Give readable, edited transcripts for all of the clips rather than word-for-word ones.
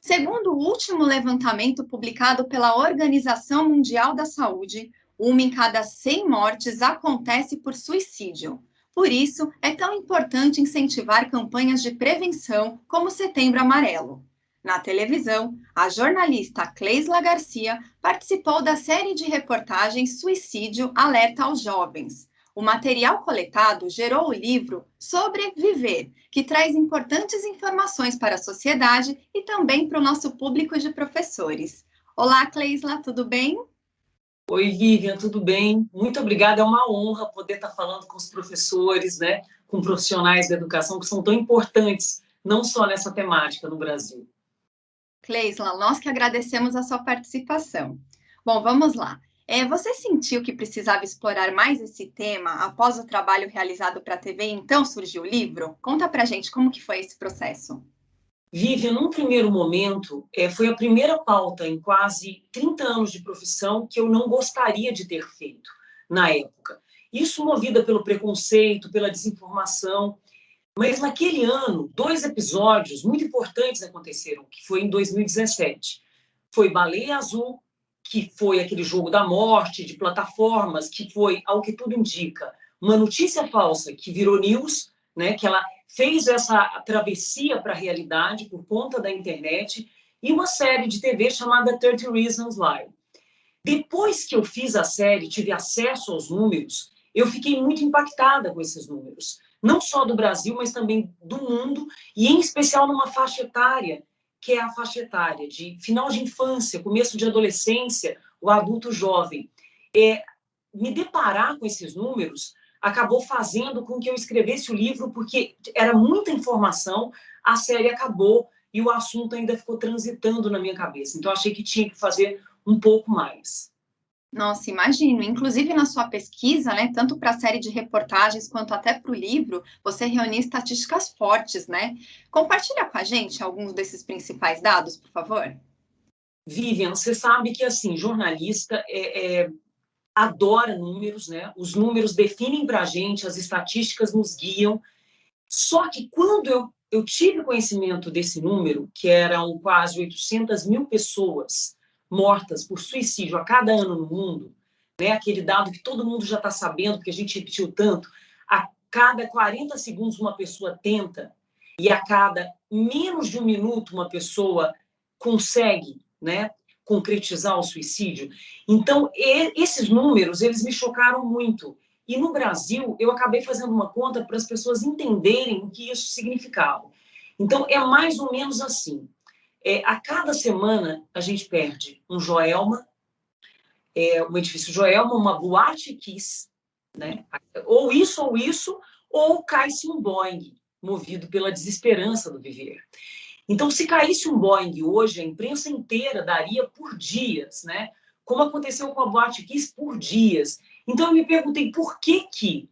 Segundo o último levantamento publicado pela Organização Mundial da Saúde, uma em cada 100 mortes acontece por suicídio. Por isso, é tão importante incentivar campanhas de prevenção como o Setembro Amarelo. Na televisão, a jornalista Cleisla Garcia participou da série de reportagens Suicídio Alerta aos Jovens. O material coletado gerou o livro Sobreviver, que traz importantes informações para a sociedade e também para o nosso público de professores. Olá, Cleisla, tudo bem? Oi, Vivian, tudo bem? Muito obrigada, é uma honra poder estar falando com os professores, né, com profissionais da educação que são tão importantes, não só nessa temática no Brasil. Cleisla, nós que agradecemos a sua participação. Bom, vamos lá. Você sentiu que precisava explorar mais esse tema após o trabalho realizado para a TV e então surgiu o livro? Conta pra gente como que foi esse processo. Vivian, num primeiro momento, foi a primeira pauta em quase 30 anos de profissão que eu não gostaria de ter feito na época. Isso movida pelo preconceito, pela desinformação. Mas naquele ano, 2 episódios muito importantes aconteceram, que foi em 2017. Foi Baleia Azul, que foi aquele jogo da morte, de plataformas, que foi, ao que tudo indica, uma notícia falsa que virou news, né, que ela fez essa travessia para a realidade por conta da internet, e uma série de TV chamada 30 Reasons Why. Depois que eu fiz a série, tive acesso aos números, eu fiquei muito impactada com esses números. Não só do Brasil, mas também do mundo, e em especial numa faixa etária, que é a faixa etária de final de infância, começo de adolescência, o adulto jovem. Me deparar com esses números acabou fazendo com que eu escrevesse o livro, porque era muita informação, a série acabou e o assunto ainda ficou transitando na minha cabeça. Então, achei que tinha que fazer um pouco mais. Nossa, imagino. Inclusive na sua pesquisa, né, tanto para a série de reportagens quanto até para o livro, você reuniu estatísticas fortes, né? Compartilha com a gente alguns desses principais dados, por favor. Vivian, você sabe que, assim, jornalista adora números, né? Os números definem para a gente, as estatísticas nos guiam. Só que quando eu tive conhecimento desse número, que eram quase 800 mil pessoas mortas por suicídio a cada ano no mundo, né? Aquele dado que todo mundo já está sabendo, porque a gente repetiu tanto, a cada 40 segundos uma pessoa tenta, e a cada menos de um minuto uma pessoa consegue, né, concretizar o suicídio. Então, esses números, eles me chocaram muito. E no Brasil, eu acabei fazendo uma conta para as pessoas entenderem o que isso significava. Então, é mais ou menos assim. A cada semana, a gente perde um Joelma, um edifício Joelma, uma boate Kiss, né? Ou isso, ou cai-se um Boeing, movido pela desesperança do viver. Então, se caísse um Boeing hoje, a imprensa inteira daria por dias, né? Como aconteceu com a Boate Kiss, por dias. Então, eu me perguntei por que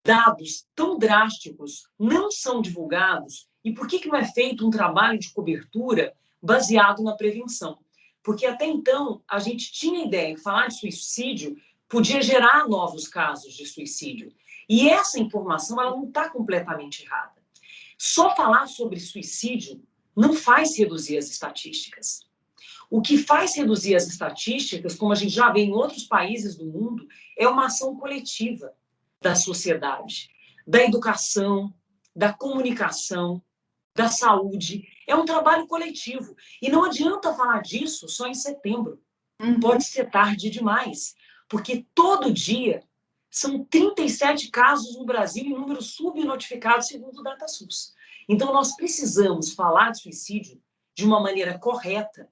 dados tão drásticos não são divulgados e por que não é feito um trabalho de cobertura baseado na prevenção. Porque até então, a gente tinha a ideia que falar de suicídio podia gerar novos casos de suicídio. E essa informação ela não está completamente errada. Só falar sobre suicídio não faz reduzir as estatísticas. O que faz reduzir as estatísticas, como a gente já vê em outros países do mundo, é uma ação coletiva da sociedade, da educação, da comunicação, da saúde. É um trabalho coletivo. E não adianta falar disso só em setembro. Pode ser tarde demais, porque todo dia são 37 casos no Brasil em números subnotificados, segundo o DataSUS. Então, nós precisamos falar de suicídio de uma maneira correta,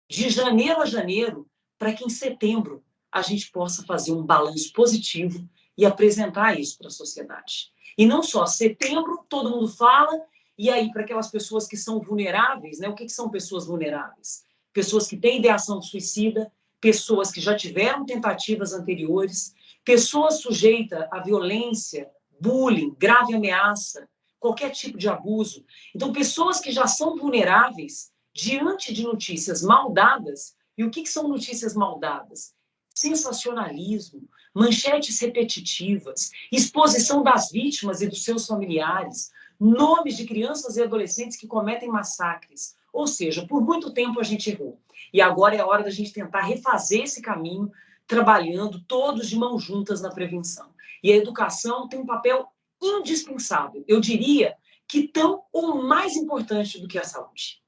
de janeiro a janeiro, para que em setembro a gente possa fazer um balanço positivo e apresentar isso para a sociedade. E não só setembro, todo mundo fala, e aí para aquelas pessoas que são vulneráveis, né? O que são pessoas vulneráveis? Pessoas que têm ideação suicida, pessoas que já tiveram tentativas anteriores, pessoas sujeitas à violência, bullying, grave ameaça, qualquer tipo de abuso. Então, pessoas que já são vulneráveis diante de notícias mal dadas. E o que são notícias mal dadas? Sensacionalismo, manchetes repetitivas, exposição das vítimas e dos seus familiares, nomes de crianças e adolescentes que cometem massacres, Ou seja, por muito tempo a gente errou. E agora é a hora da gente tentar refazer esse caminho, trabalhando todos de mãos juntas na prevenção. E a educação tem um papel indispensável. Eu diria que tão ou mais importante do que a saúde.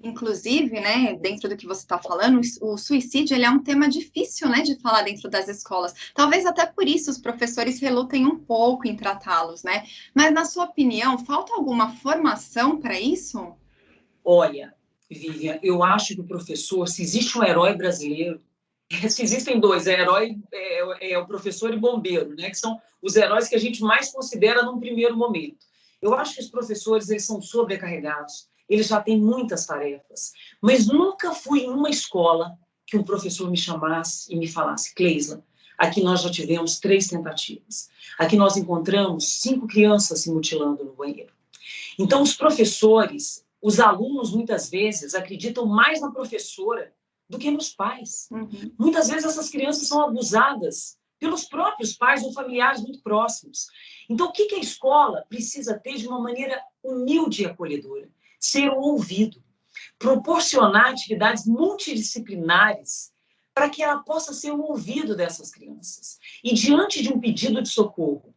Inclusive, né, dentro do que você está falando, o suicídio ele é um tema difícil, né, de falar dentro das escolas. Talvez até por isso os professores relutem um pouco em tratá-los, né? Mas, na sua opinião, falta alguma formação para isso? Olha, Vivian, eu acho que o professor, se existe um herói brasileiro, se existem dois, é o professor e bombeiro, né, que são os heróis que a gente mais considera num primeiro momento. Eu acho que os professores eles são sobrecarregados, eles já têm muitas tarefas, mas nunca fui em uma escola que um professor me chamasse e me falasse: Cleisla, aqui nós já tivemos 3 tentativas, aqui nós encontramos 5 crianças se mutilando no banheiro. Então, os professores, os alunos, muitas vezes, acreditam mais na professora do que nos pais. Uhum. Muitas vezes, essas crianças são abusadas pelos próprios pais ou familiares muito próximos. Então, o que a escola precisa ter de uma maneira humilde e acolhedora? Ser o ouvido, proporcionar atividades multidisciplinares para que ela possa ser o ouvido dessas crianças. E, diante de um pedido de socorro,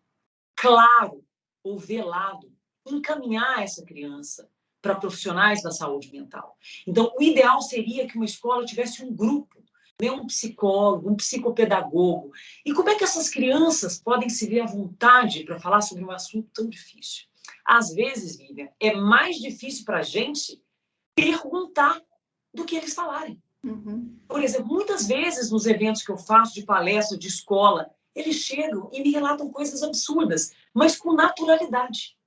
claro ou velado, encaminhar essa criança para profissionais da saúde mental. Então, o ideal seria que uma escola tivesse um grupo, né, um psicólogo, um psicopedagogo. E como é que essas crianças podem se ver à vontade para falar sobre um assunto tão difícil? Às vezes, Vivian, é mais difícil para a gente perguntar do que eles falarem. Uhum. Por exemplo, muitas vezes nos eventos que eu faço de palestra, de escola, eles chegam e me relatam coisas absurdas, mas com naturalidade.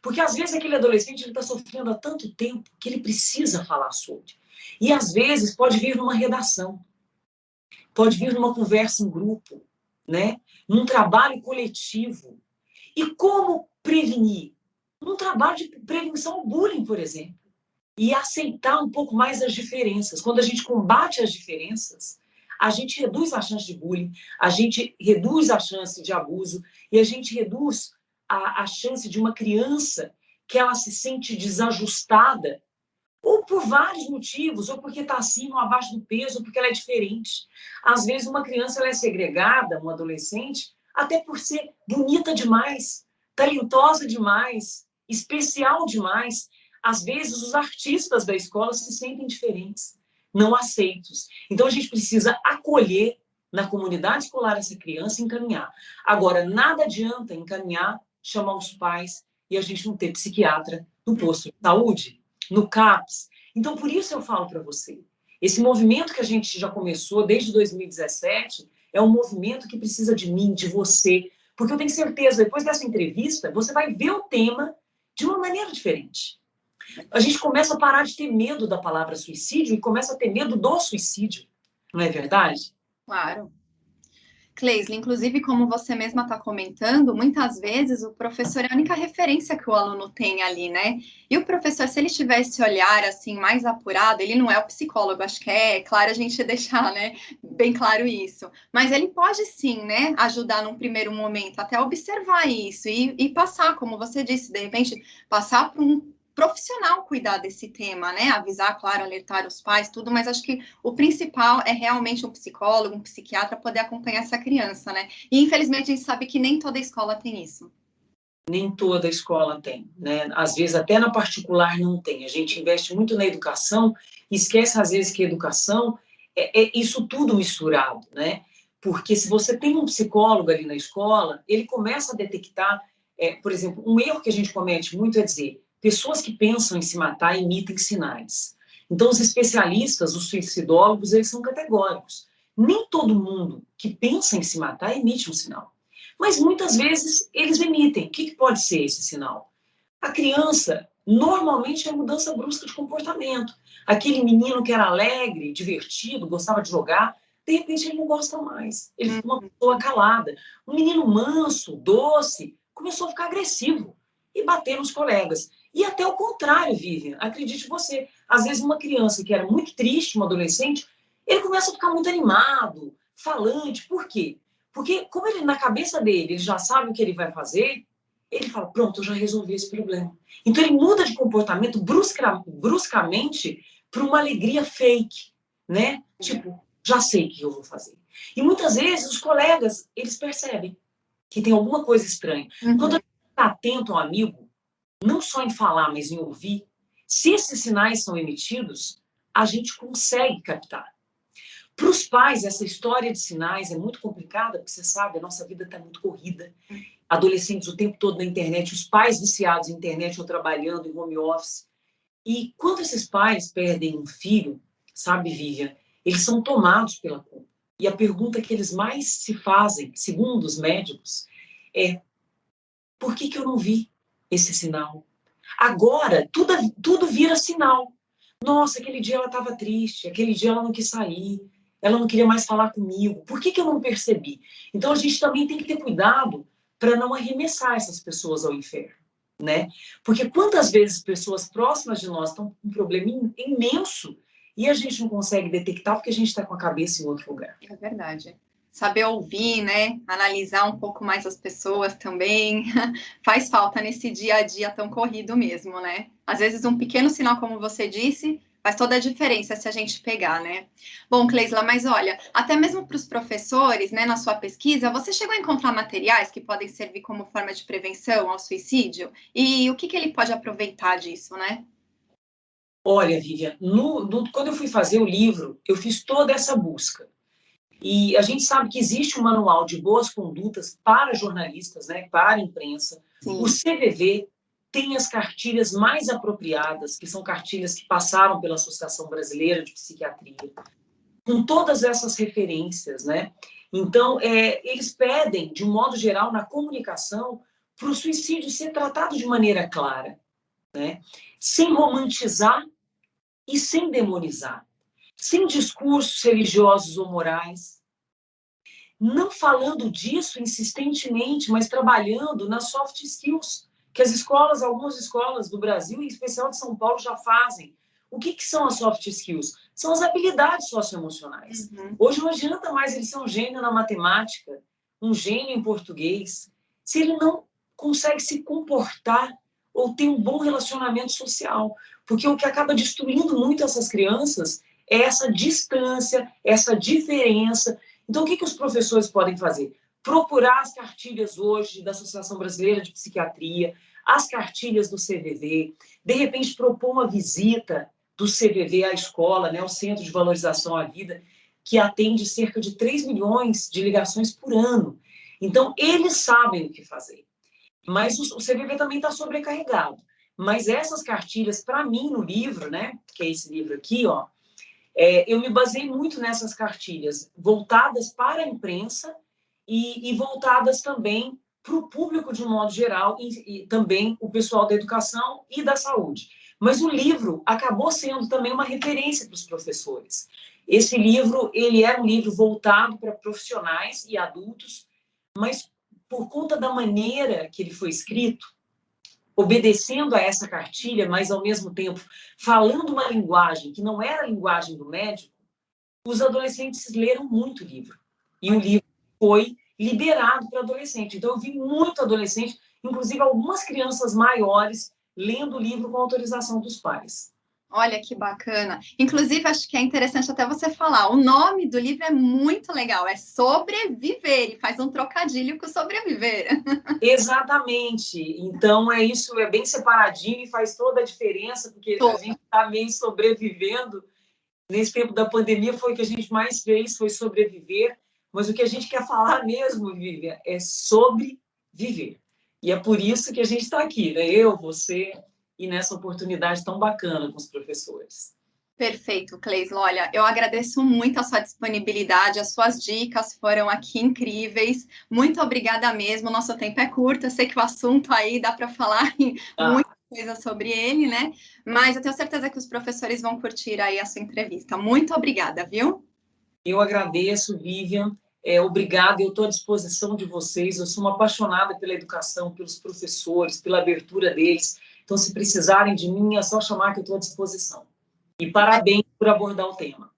Porque às vezes aquele adolescente está sofrendo há tanto tempo que ele precisa falar sobre. E às vezes pode vir numa redação, pode vir numa conversa em grupo, né? Num trabalho coletivo. E como prevenir? Num trabalho de prevenção ao bullying, por exemplo. E aceitar um pouco mais as diferenças. Quando a gente combate as diferenças, a gente reduz a chance de bullying, a gente reduz a chance de abuso e a gente reduz a chance de uma criança que ela se sente desajustada, ou por vários motivos, ou porque está acima ou abaixo do peso, ou porque ela é diferente. Às vezes uma criança ela é segregada, um adolescente, até por ser bonita demais, talentosa demais, especial demais. Às vezes os artistas da escola se sentem diferentes, não aceitos. Então a gente precisa acolher na comunidade escolar essa criança e encaminhar. Agora, nada adianta encaminhar, chamar os pais e a gente não ter psiquiatra no posto de saúde, no CAPS. Então, por isso eu falo para você, esse movimento que a gente já começou desde 2017 é um movimento que precisa de mim, de você, porque eu tenho certeza, depois dessa entrevista, você vai ver o tema de uma maneira diferente. A gente começa a parar de ter medo da palavra suicídio e começa a ter medo do suicídio, não é verdade? Claro. Cleisla, inclusive, como você mesma está comentando, muitas vezes o professor é a única referência que o aluno tem ali, né? E o professor, se ele tiver esse olhar assim mais apurado, ele não é o psicólogo, acho que é claro a gente deixar, né, bem claro isso. Mas ele pode sim, né, ajudar num primeiro momento, até observar isso e passar, como você disse, de repente, passar para um profissional cuidar desse tema, né? Avisar, claro, alertar os pais, tudo, mas acho que o principal é realmente um psicólogo, um psiquiatra poder acompanhar essa criança, né? E infelizmente a gente sabe que nem toda escola tem isso. Nem toda escola tem, né? Às vezes até na particular não tem. A gente investe muito na educação e esquece às vezes que a educação é isso tudo misturado, né? Porque se você tem um psicólogo ali na escola, ele começa a detectar, por exemplo, um erro que a gente comete muito é dizer pessoas que pensam em se matar emitem sinais. Então os especialistas, os suicidólogos, eles são categóricos. Nem todo mundo que pensa em se matar emite um sinal. Mas muitas vezes eles emitem. O que pode ser esse sinal? A criança, normalmente, é mudança brusca de comportamento. Aquele menino que era alegre, divertido, gostava de jogar, de repente ele não gosta mais. Ele fica uma pessoa calada. Um menino manso, doce, começou a ficar agressivo e bater nos colegas. E até o contrário, Vivian, acredite você. Às vezes uma criança que era muito triste, um adolescente, ele começa a ficar muito animado, falante. Por quê? Porque, como ele, na cabeça dele, ele já sabe o que ele vai fazer, ele fala, pronto, eu já resolvi esse problema. Então ele muda de comportamento bruscamente para uma alegria fake, né? Tipo, já sei o que eu vou fazer. E muitas vezes os colegas, eles percebem que tem alguma coisa estranha. Quando a gente está atento ao amigo, não só em falar, mas em ouvir, se esses sinais são emitidos, a gente consegue captar. Para os pais, essa história de sinais é muito complicada, porque você sabe, a nossa vida está muito corrida. Adolescentes o tempo todo na internet, os pais viciados na internet ou trabalhando em home office. E quando esses pais perdem um filho, sabe, Vivian, eles são tomados pela culpa. E a pergunta que eles mais se fazem, segundo os médicos, é: por que eu não vi esse sinal? Agora, tudo vira sinal. Nossa, aquele dia ela estava triste, aquele dia ela não quis sair, ela não queria mais falar comigo. Por que eu não percebi? Então, a gente também tem que ter cuidado para não arremessar essas pessoas ao inferno, né? Porque quantas vezes pessoas próximas de nós estão com um problema imenso e a gente não consegue detectar porque a gente está com a cabeça em outro lugar. É verdade. Saber ouvir, né? Analisar um pouco mais as pessoas também faz falta nesse dia a dia tão corrido mesmo, né? Às vezes um pequeno sinal, como você disse, faz toda a diferença se a gente pegar, né? Bom, Cleisla, mas olha, até mesmo para os professores, né, na sua pesquisa, você chegou a encontrar materiais que podem servir como forma de prevenção ao suicídio? E o que ele pode aproveitar disso, né? Olha, Vivian, quando eu fui fazer o livro, eu fiz toda essa busca. E a gente sabe que existe um manual de boas condutas para jornalistas, né, para a imprensa. Sim. O CVV tem as cartilhas mais apropriadas, que são cartilhas que passaram pela Associação Brasileira de Psiquiatria, com todas essas referências, né? Então, eles pedem, de um modo geral, na comunicação, para o suicídio ser tratado de maneira clara, né? Sem romantizar e sem demonizar, sem discursos religiosos ou morais, não falando disso insistentemente, mas trabalhando nas soft skills, que as escolas, algumas escolas do Brasil, em especial de São Paulo, já fazem. O que são as soft skills? São as habilidades socioemocionais. Hoje não adianta mais ele ser um gênio na matemática, um gênio em português, se ele não consegue se comportar ou ter um bom relacionamento social. Porque o que acaba destruindo muito essas crianças é essa distância, essa diferença. Então, o que os professores podem fazer? Procurar as cartilhas hoje da Associação Brasileira de Psiquiatria, as cartilhas do CVV, de repente propor uma visita do CVV à escola, né, o Centro de Valorização à Vida, que atende cerca de 3 milhões de ligações por ano. Então, eles sabem o que fazer. Mas o CVV também está sobrecarregado. Mas essas cartilhas, para mim, no livro, né, que é esse livro aqui, ó, eu me baseei muito nessas cartilhas, voltadas para a imprensa e voltadas também para o público de um modo geral e também o pessoal da educação e da saúde. Mas o livro acabou sendo também uma referência para os professores. Esse livro, ele é um livro voltado para profissionais e adultos, mas por conta da maneira que ele foi escrito, obedecendo a essa cartilha, mas ao mesmo tempo falando uma linguagem que não era a linguagem do médico, os adolescentes leram muito o livro. E o livro foi liberado para adolescente. Então, eu vi muito adolescente, inclusive algumas crianças maiores, lendo o livro com autorização dos pais. Olha que bacana. Inclusive, acho que é interessante até você falar. O nome do livro é muito legal, é Sobreviver, e faz um trocadilho com sobreviver. Exatamente. Então, isso, é bem separadinho e faz toda a diferença, porque a gente está meio sobrevivendo. Nesse tempo da pandemia, foi o que a gente mais fez, foi sobreviver. Mas o que a gente quer falar mesmo, Vivian, é sobre viver. E é por isso que a gente está aqui, né? Eu, você, e nessa oportunidade tão bacana com os professores. Perfeito, Cleisla. Olha, eu agradeço muito a sua disponibilidade, as suas dicas foram aqui incríveis. Muito obrigada mesmo. Nosso tempo é curto, eu sei que o assunto aí dá para falar muita coisa sobre ele, né? Mas eu tenho certeza que os professores vão curtir aí a sua entrevista. Muito obrigada, viu? Eu agradeço, Vivian. Obrigada, eu estou à disposição de vocês. Eu sou uma apaixonada pela educação, pelos professores, pela abertura deles. Então, se precisarem de mim, é só chamar que eu estou à disposição. E parabéns por abordar o tema.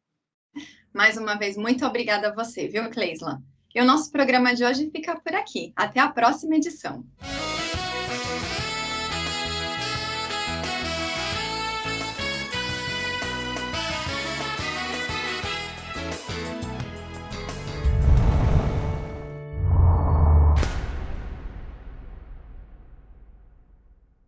Mais uma vez, muito obrigada a você, viu, Cleisla? E o nosso programa de hoje fica por aqui. Até a próxima edição.